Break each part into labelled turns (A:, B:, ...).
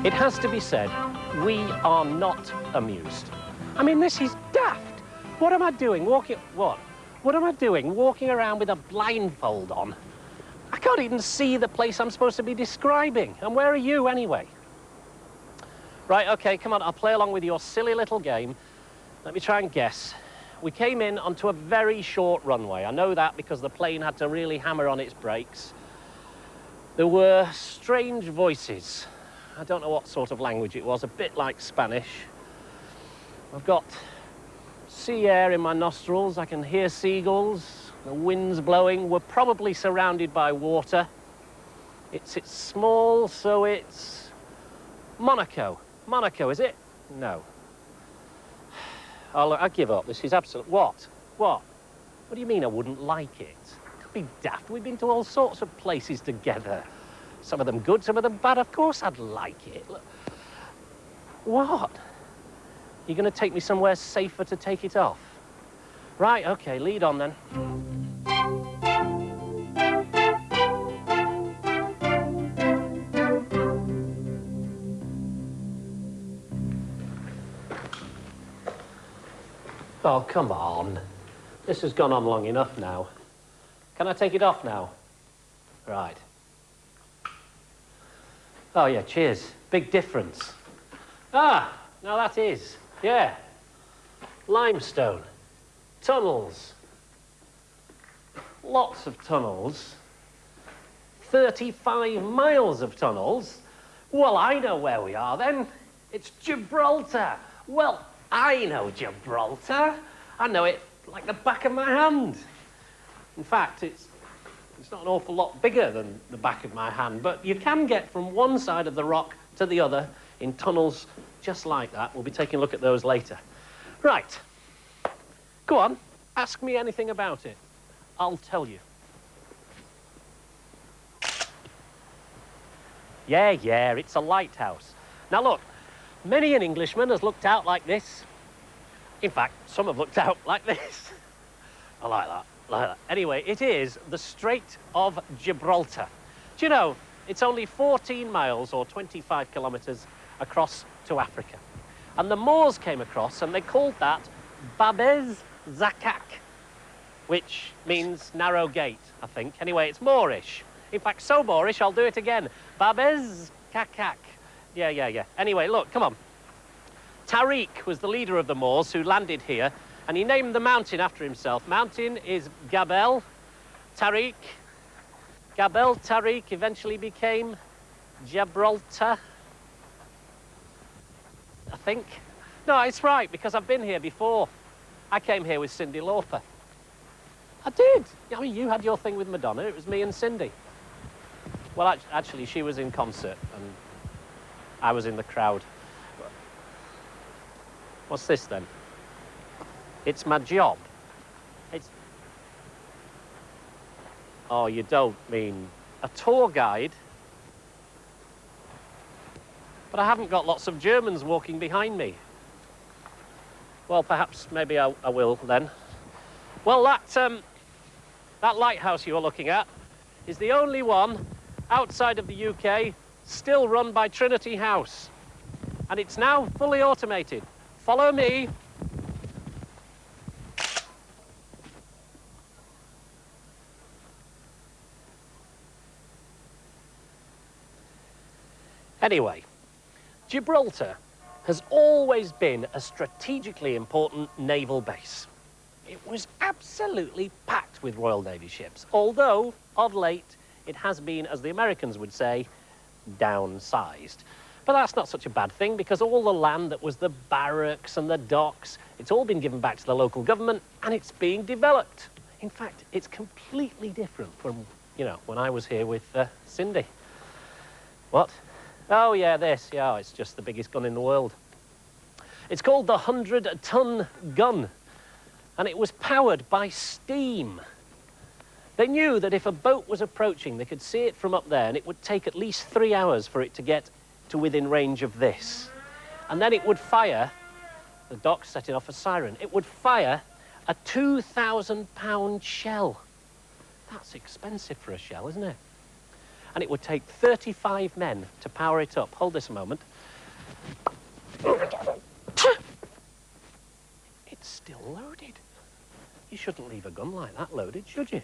A: It has to be said, we are not amused. I mean, this is daft. What am I doing What am I doing walking around with a blindfold on? I can't even see the place I'm supposed to be describing. And where are you anyway? Right, okay, come on, I'll play along with your silly little game. Let me try and guess. We came in onto a very short runway. I know that because the plane had to really hammer on its brakes. There were strange voices. I don't know what sort of language it was, a bit like Spanish. I've got sea air in my nostrils. I can hear seagulls. The wind's blowing. We're probably surrounded by water. It's small, so it's Monaco. Monaco, is it? No. I'll give up. This is absolute... What? What? What do you mean I wouldn't like it? Could be daft. We've been to all sorts of places together. Some of them good, some of them bad. Of course I'd like it. Look. What? You're going to take me somewhere safer to take it off? Right, OK, lead on then. Oh, come on. This has gone on long enough now. Can I take it off now? Right. Oh, yeah, cheers. Big difference. Ah, now that is. Yeah. Limestone. Tunnels. Lots of tunnels. 35 miles of tunnels. Well, I know where we are then. It's Gibraltar. Well, I know Gibraltar. I know it like the back of my hand. In fact, it's not an awful lot bigger than the back of my hand, but you can get from one side of the rock to the other in tunnels just like that. We'll be taking a look at those later. Right. Go on. Ask me anything about it. I'll tell you. Yeah, it's a lighthouse. Now look, many an Englishman has looked out like this. In fact, some have looked out like this. I like that. Anyway, it is the Strait of Gibraltar. Do you know, it's only 14 miles or 25 kilometres across to Africa. And the Moors came across and they called that Babes Zakak, which means narrow gate, I think. Anyway, it's Moorish. In fact, so Moorish, I'll do it again. Babes Kakak. Yeah. Anyway, look, come on. Tariq was the leader of the Moors who landed here, and he named the mountain after himself. Mountain is Gabel Tariq. Gabel Tariq eventually became Gibraltar, I think. No, it's right, because I've been here before. I came here with Cyndi Lauper. I did. I mean, you had your thing with Madonna. It was me and Cyndi. Well, actually, she was in concert, and I was in the crowd. What's this, then? It's my job. It's... Oh, you don't mean a tour guide? But I haven't got lots of Germans walking behind me. Well, perhaps, maybe I will, then. Well, that lighthouse you're looking at is the only one outside of the UK still run by Trinity House. And it's now fully automated. Follow me. Anyway, Gibraltar has always been a strategically important naval base. It was absolutely packed with Royal Navy ships, although, of late, it has been, as the Americans would say, downsized. But that's not such a bad thing, because all the land that was the barracks and the docks, it's all been given back to the local government, and it's being developed. In fact, it's completely different from, you know, when I was here with Cyndi. What? Oh, yeah, this. Yeah, it's just the biggest gun in the world. It's called the 100-ton gun, and it was powered by steam. They knew that if a boat was approaching, they could see it from up there, and it would take at least 3 hours for it to get to within range of this. And then it would fire, the dock setting off a siren, it would fire a 2,000-pound shell. That's expensive for a shell, isn't it? and it would take 35 men to power it up. Hold this a moment. It's still loaded. You shouldn't leave a gun like that loaded, should you?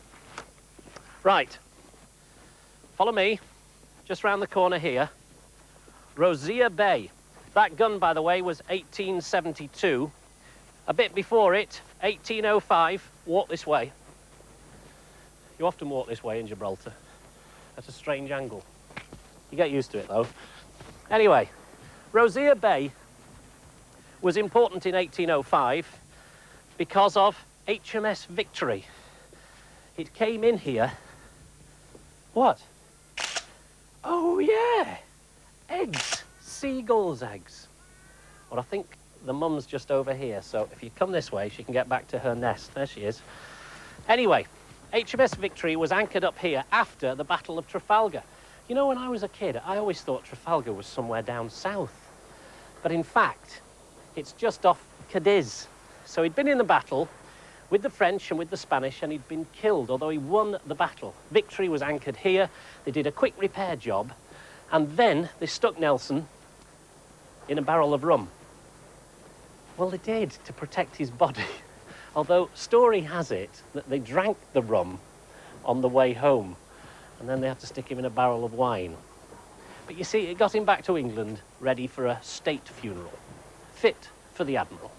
A: Right. Follow me. Just round the corner here. Rosier Bay. That gun, by the way, was 1872. A bit before it, 1805. Walk this way. You often walk this way in Gibraltar. That's a strange angle. You get used to it, though. Anyway, Rosier Bay was important in 1805 because of HMS Victory. It came in here. What? Oh, yeah. Eggs. Seagulls' eggs. Well, I think the mum's just over here, so if you come this way, she can get back to her nest. There she is. Anyway, HMS Victory was anchored up here after the Battle of Trafalgar. You know, when I was a kid, I always thought Trafalgar was somewhere down south. But in fact, it's just off Cadiz. So he'd been in the battle with the French and with the Spanish, and he'd been killed, although he won the battle. Victory was anchored here. They did a quick repair job, and then they stuck Nelson in a barrel of rum. Well, they did, to protect his body. Although story has it that they drank the rum on the way home, and then they had to stick him in a barrel of wine. But you see, it got him back to England, ready for a state funeral, fit for the Admiral.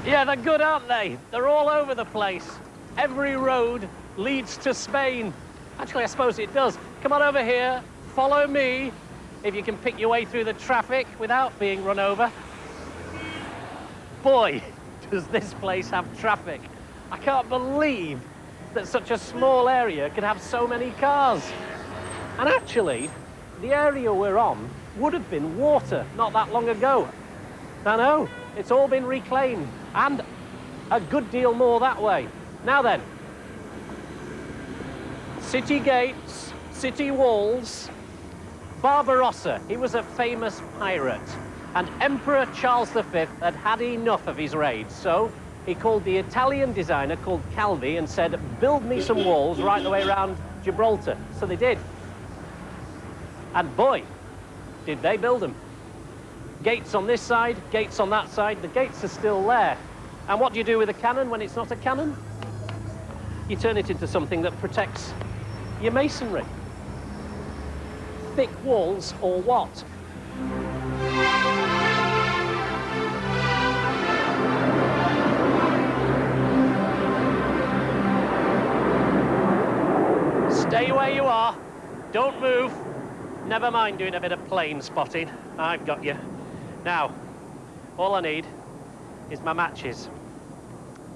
A: Yeah, they're good, aren't they? They're all over the place. Every road leads to Spain. Actually, I suppose it does. Come on over here, follow me, if you can pick your way through the traffic without being run over. Boy, does this place have traffic. I can't believe that such a small area could have so many cars. And actually, the area we're on would have been water not that long ago. I know, it's all been reclaimed, and a good deal more that way. Now then, city gates, city walls. Barbarossa, he was a famous pirate, and Emperor Charles V had had enough of his raids, so he called the Italian designer called Calvi and said, build me some walls right the way around Gibraltar. So they did. And boy, did they build them. Gates on this side, gates on that side. The gates are still there. And what do you do with a cannon when it's not a cannon? You turn it into something that protects your masonry. Thick walls or what? Stay where you are. Don't move. Never mind doing a bit of plane spotting. I've got you. Now, all I need is my matches.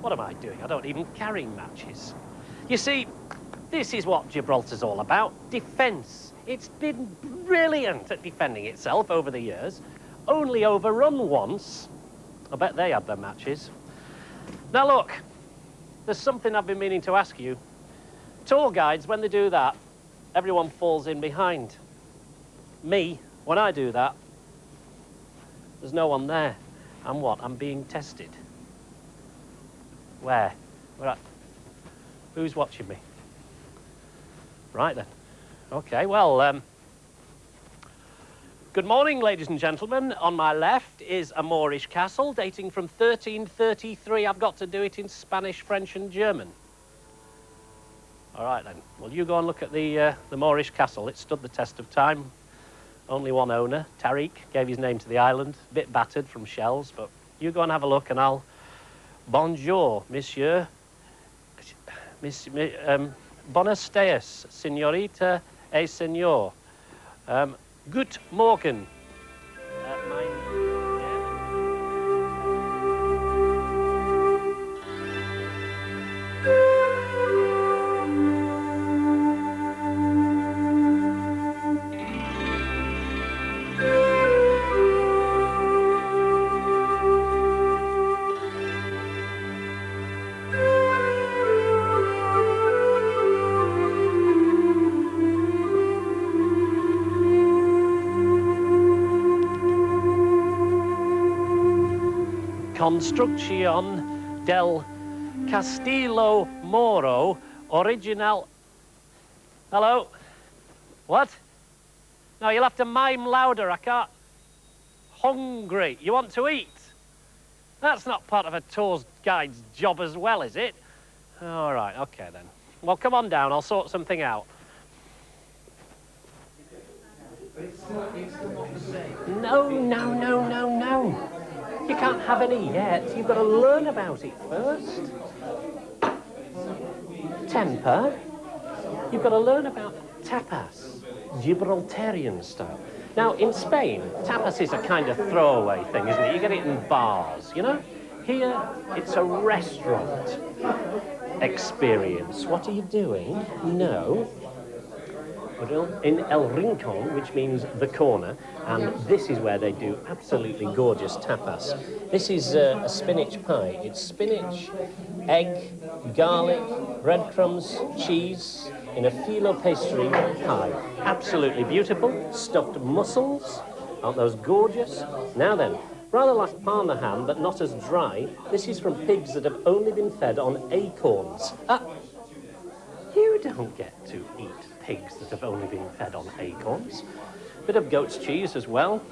A: What am I doing? I don't even carry matches. You see, this is what Gibraltar's all about. Defence. It's been brilliant at defending itself over the years. Only overrun once. I bet they had their matches. Now look, there's something I've been meaning to ask you. Tour guides, when they do that, everyone falls in behind. Me, when I do that, there's no one there. And what? I'm being tested. Where? Who's watching me? Right then. Okay, well, good morning, ladies and gentlemen. On my left is a Moorish castle dating from 1333. I've got to do it in Spanish, French, and German. All right, then. Well, you go and look at the Moorish castle. It stood the test of time. Only one owner, Tariq, gave his name to the island. A bit battered from shells, but you go and have a look, and I'll... Bonjour, monsieur. Buenos dias, señorita et señor. Good morgen. Construcción del Castillo Moro Original... Hello? What? No, you'll have to mime louder, I can't... Hungry. You want to eat? That's not part of a tour guide's job as well, is it? All right, okay then. Well, come on down, I'll sort something out. No. You can't have any yet. You've got to learn about it first. Temper. You've got to learn about tapas, Gibraltarian style. Now, in Spain, tapas is a kind of throwaway thing, isn't it? You get it in bars, you know? Here, it's a restaurant experience. What are you doing? No. We're in El Rincon, which means the corner, and this is where they do absolutely gorgeous tapas. This is a spinach pie. It's spinach, egg, garlic, breadcrums, cheese, in a phyllo pastry pie. Absolutely beautiful. Stuffed mussels. Aren't those gorgeous? Now then, rather like Parma ham, but not as dry. This is from pigs that have only been fed on acorns. You don't get to eat pigs that have only been fed on acorns. Bit of goat's cheese as well.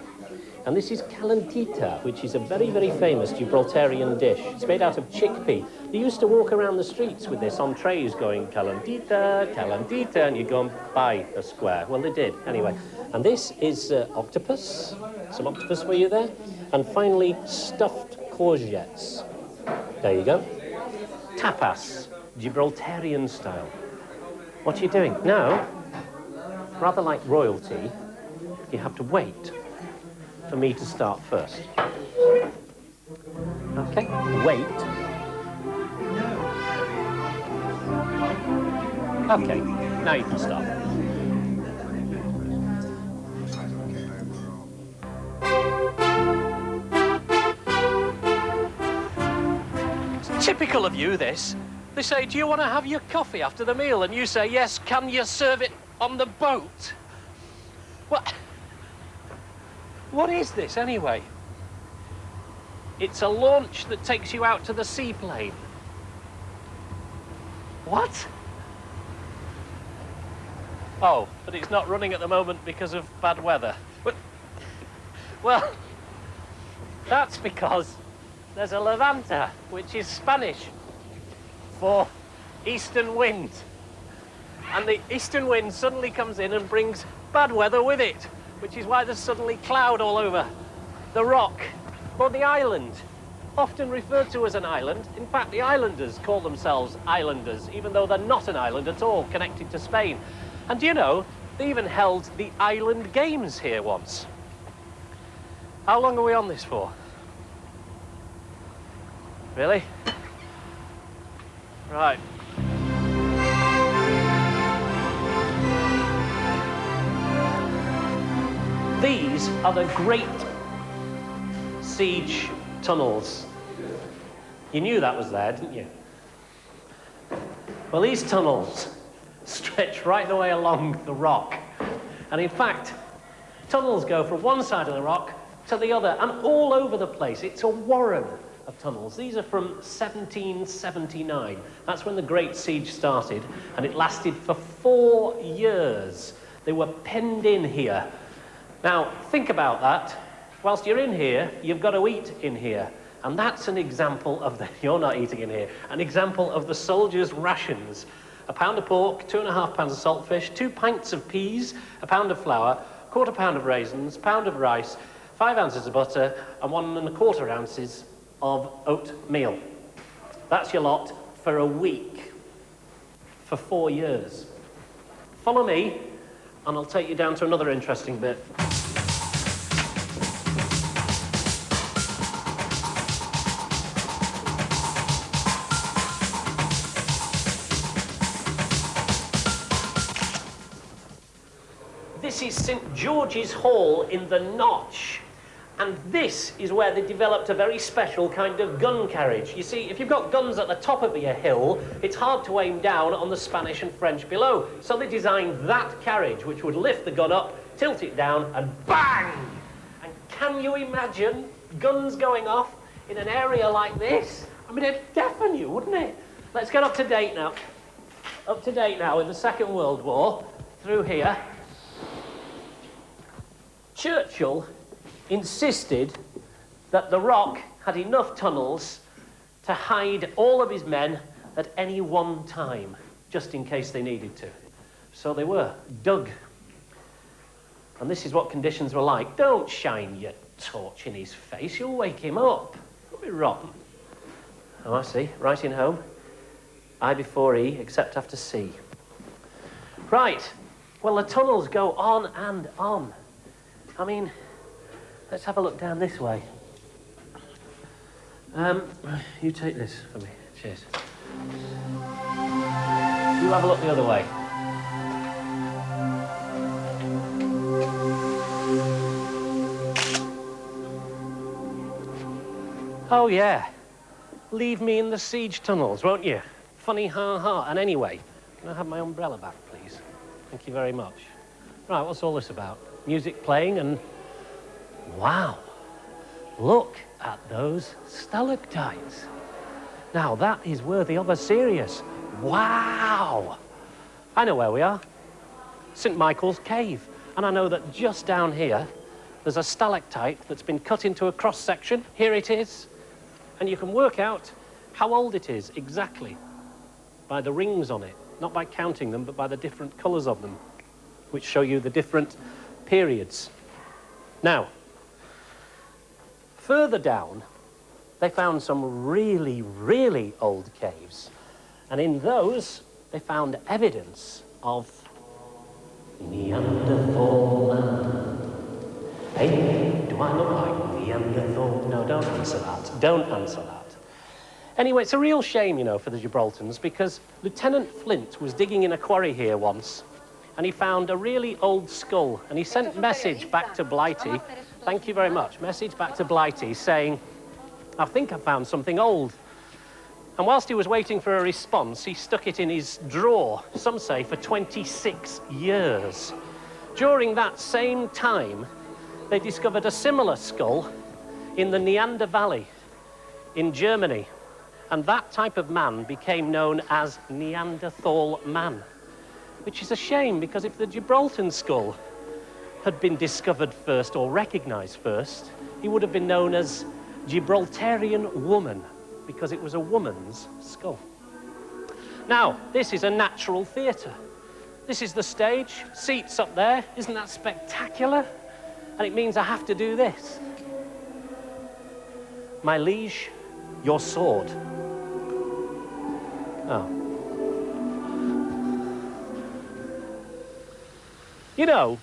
A: And this is calentita, which is a very, very famous Gibraltarian dish. It's made out of chickpea. They used to walk around the streets with this on trays going, calentita, calentita, and you'd go and buy a square. Well, they did, anyway. And this is octopus. Some octopus for you there. And finally, stuffed courgettes. There you go. Tapas, Gibraltarian style. What are you doing? Now, rather like royalty, you have to wait for me to start first. Okay, wait. Okay, now you can start. It's typical of you, this. They say, do you want to have your coffee after the meal? And you say, yes, can you serve it on the boat? What is this, anyway? It's a launch that takes you out to the seaplane. What? Oh, but it's not running at the moment because of bad weather. Well, that's because there's a levanta, which is Spanish for eastern wind. And the eastern wind suddenly comes in and brings bad weather with it, which is why there's suddenly cloud all over the rock, or the island, often referred to as an island. In fact, the islanders call themselves islanders, even though they're not an island at all, connected to Spain. And do you know, they even held the Island Games here once. How long are we on this for? Really? Right. These are the Great Siege Tunnels. You knew that was there, didn't you? Well, these tunnels stretch right the way along the rock. And in fact, tunnels go from one side of the rock to the other and all over the place. It's a warren of tunnels. These are from 1779. That's when the Great Siege started, and it lasted for 4 years. They were penned in here. Now, think about that. Whilst you're in here, you've got to eat in here. And that's an example of the... You're not eating in here. An example of the soldiers' rations. A pound of pork, 2.5 pounds of saltfish, 2 pints of peas, a pound of flour, 1/4 pound of raisins, pound of rice, 5 ounces of butter, and 1¼ ounces of oatmeal. That's your lot for a week, for 4 years. Follow me, and I'll take you down to another interesting bit. This is St. George's Hall in the Notch. And this is where they developed a very special kind of gun carriage. You see, if you've got guns at the top of your hill, it's hard to aim down on the Spanish and French below. So they designed that carriage, which would lift the gun up, tilt it down, and bang! And can you imagine guns going off in an area like this? I mean, it'd deafen you, wouldn't it? let's get up to date now. Up to date now with the Second World War, through here. Churchill insisted that the Rock had enough tunnels to hide all of his men at any one time, just in case they needed to. So they were dug. And this is what conditions were like. Don't shine your torch in his face, you'll wake him up. It'll be rotten. Oh, I see. Writing home. I before E, except after C. Right. Well, the tunnels go on and on. I mean, let's have a look down this way. You take this for me. Cheers. You have a look the other way. Oh, yeah. Leave me in the siege tunnels, won't you? Funny, ha-ha. And anyway, can I have my umbrella back, please? Thank you very much. Right, what's all this about? Music playing and... Wow. Look at those stalactites. Now, that is worthy of a serious. Wow. I know where we are. St. Michael's Cave. And I know that just down here, there's a stalactite that's been cut into a cross-section. Here it is. And you can work out how old it is exactly by the rings on it. Not by counting them, but by the different colours of them, which show you the different periods. Now, further down, they found some really, really old caves. And in those, they found evidence of Neanderthal man. Hey, do I look like Neanderthal? No, don't answer that. Don't answer that. Anyway, it's a real shame, you know, for the Gibraltars, because Lieutenant Flint was digging in a quarry here once, and he found a really old skull, and he sent a message back to Blighty. Thank you very much. Message back to Blighty saying, I think I found something old. And whilst he was waiting for a response, he stuck it in his drawer, some say for 26 years. During that same time, they discovered a similar skull in the Neander Valley in Germany. And that type of man became known as Neanderthal man, which is a shame, because if the Gibraltar skull had been discovered first or recognised first, he would have been known as Gibraltarian woman, because it was a woman's skull. Now, this is a natural theatre. This is the stage, seats up there. Isn't that spectacular? And it means I have to do this. My liege, your sword. Oh. You know,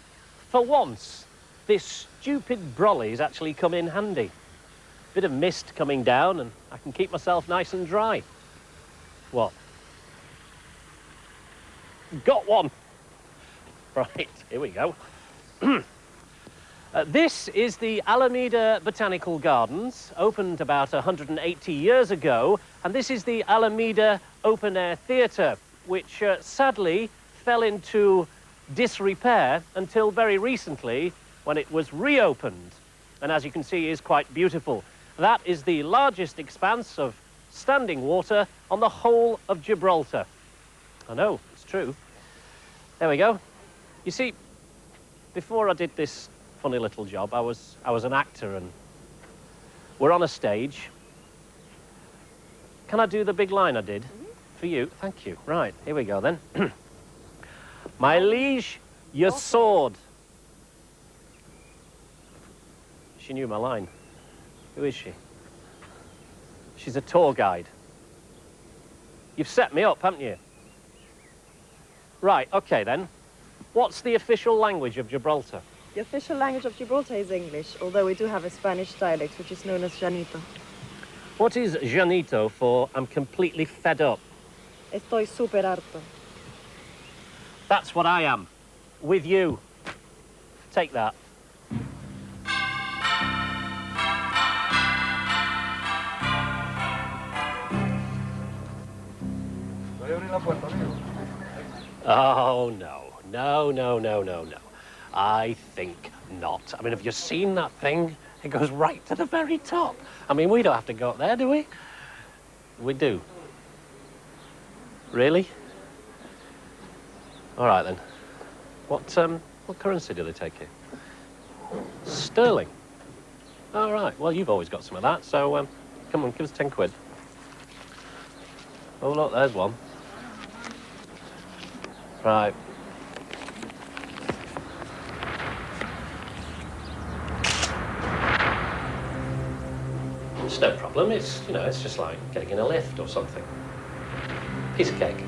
A: for once, this stupid brolly's actually come in handy. Bit of mist coming down and I can keep myself nice and dry. What? Got one. Right, here we go. This is the Alameda Botanical Gardens, opened about 180 years ago, and this is the Alameda Open Air Theatre, which sadly fell into disrepair until very recently when it was reopened, and as you can see is quite beautiful. That is the largest expanse of standing water on the whole of Gibraltar. I know, it's true. There we go. You see, before I did this funny little job, I was an actor, and we're on a stage. Can I do the big line I did for you? Thank you. Right, here we go then. My liege, your sword. She knew my line. Who is she? She's a tour guide. You've set me up, haven't you? Right, okay then. What's the official language of Gibraltar?
B: The official language of Gibraltar is English, although we do have a Spanish dialect, which is known as Llanito.
A: What is Llanito for I'm completely fed up?
B: Estoy súper harto.
A: That's what I am. With you. Take that. Oh, no. No, no, no, no, no. I think not. I mean, have you seen that thing? It goes right to the very top. I mean, we don't have to go up there, do we? We do. Really? All right, then. What currency do they take here? Sterling. All right. Well, you've always got some of that, so come on, give us 10 quid. Oh, look, there's one. Right. It's no problem. It's, you know, it's just like getting in a lift or something. Piece of cake.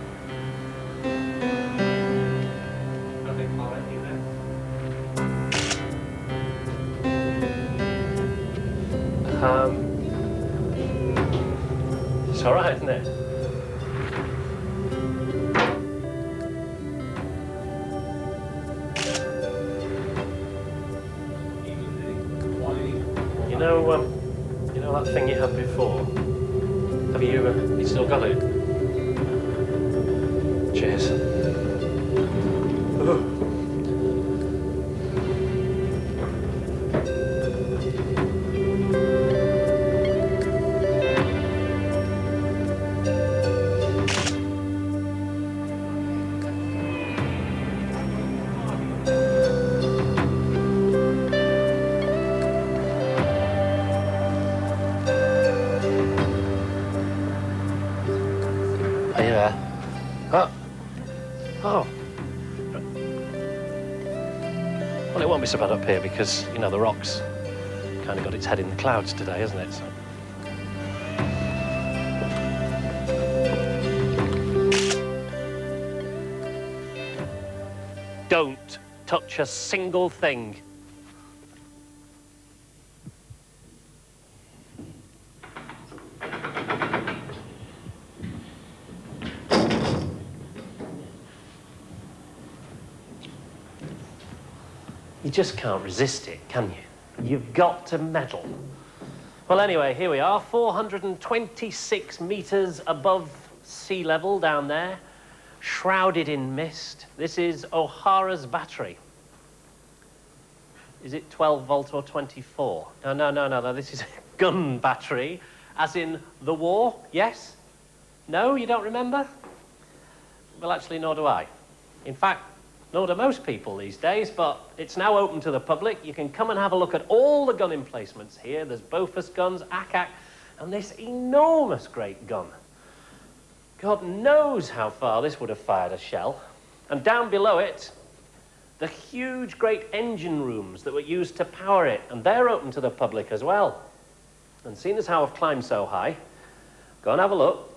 A: It's all right, isn't it? You know that thing you had before? Have you still got it? Cheers. Ooh. Are you there? Oh. Oh. Well, it won't be so bad up here because, you know, the rock's kind of got its head in the clouds today, hasn't it? So. Don't touch a single thing. You just can't resist it, can you? You've got to meddle. Well, anyway, here we are, 426 meters above sea level down there, shrouded in mist. This is O'Hara's battery. Is it 12 volt or 24? No, this is a gun battery, as in the war, yes? No, you don't remember? Well, actually, nor do I. In fact, nor do most people these days, but it's now open to the public. You can come and have a look at all the gun emplacements here. There's Bofors guns, ACAC, and this enormous great gun. God knows how far this would have fired a shell. And down below it, the huge great engine rooms that were used to power it, and they're open to the public as well. And seeing as how I've climbed so high, go and have a look.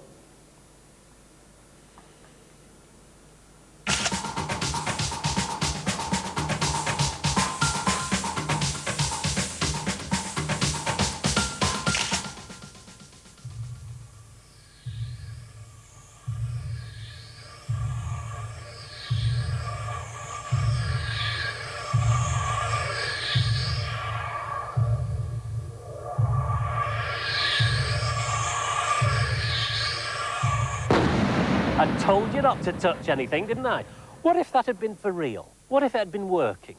A: I told you not to touch anything, didn't I? What if that had been for real? What if it had been working?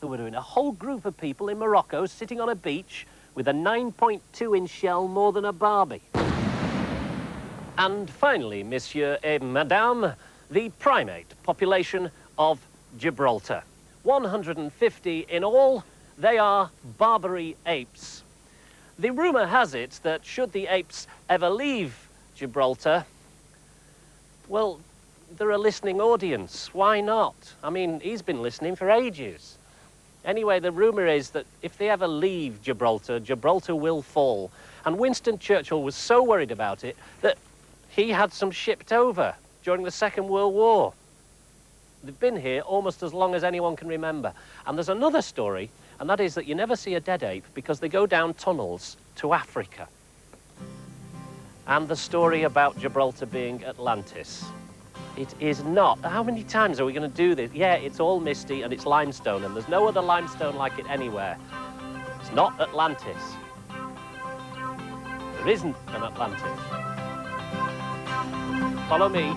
A: There would have been a whole group of people in Morocco sitting on a beach with a 9.2-inch shell more than a Barbie. And finally, Monsieur et Madame, the primate population of Gibraltar. 150 in all. They are Barbary apes. The rumour has it that should the apes ever leave Gibraltar, well, they're a listening audience. Why not? I mean, he's been listening for ages. Anyway, the rumour is that if they ever leave Gibraltar, Gibraltar will fall. And Winston Churchill was so worried about it that he had some shipped over during the Second World War. They've been here almost as long as anyone can remember. And there's another story, and that is that you never see a dead ape because they go down tunnels to Africa. And the story about Gibraltar being Atlantis. It is not. How many times are we going to do this? Yeah, it's all misty and it's limestone, and there's no other limestone like it anywhere. It's not Atlantis. There isn't an Atlantis. Follow me.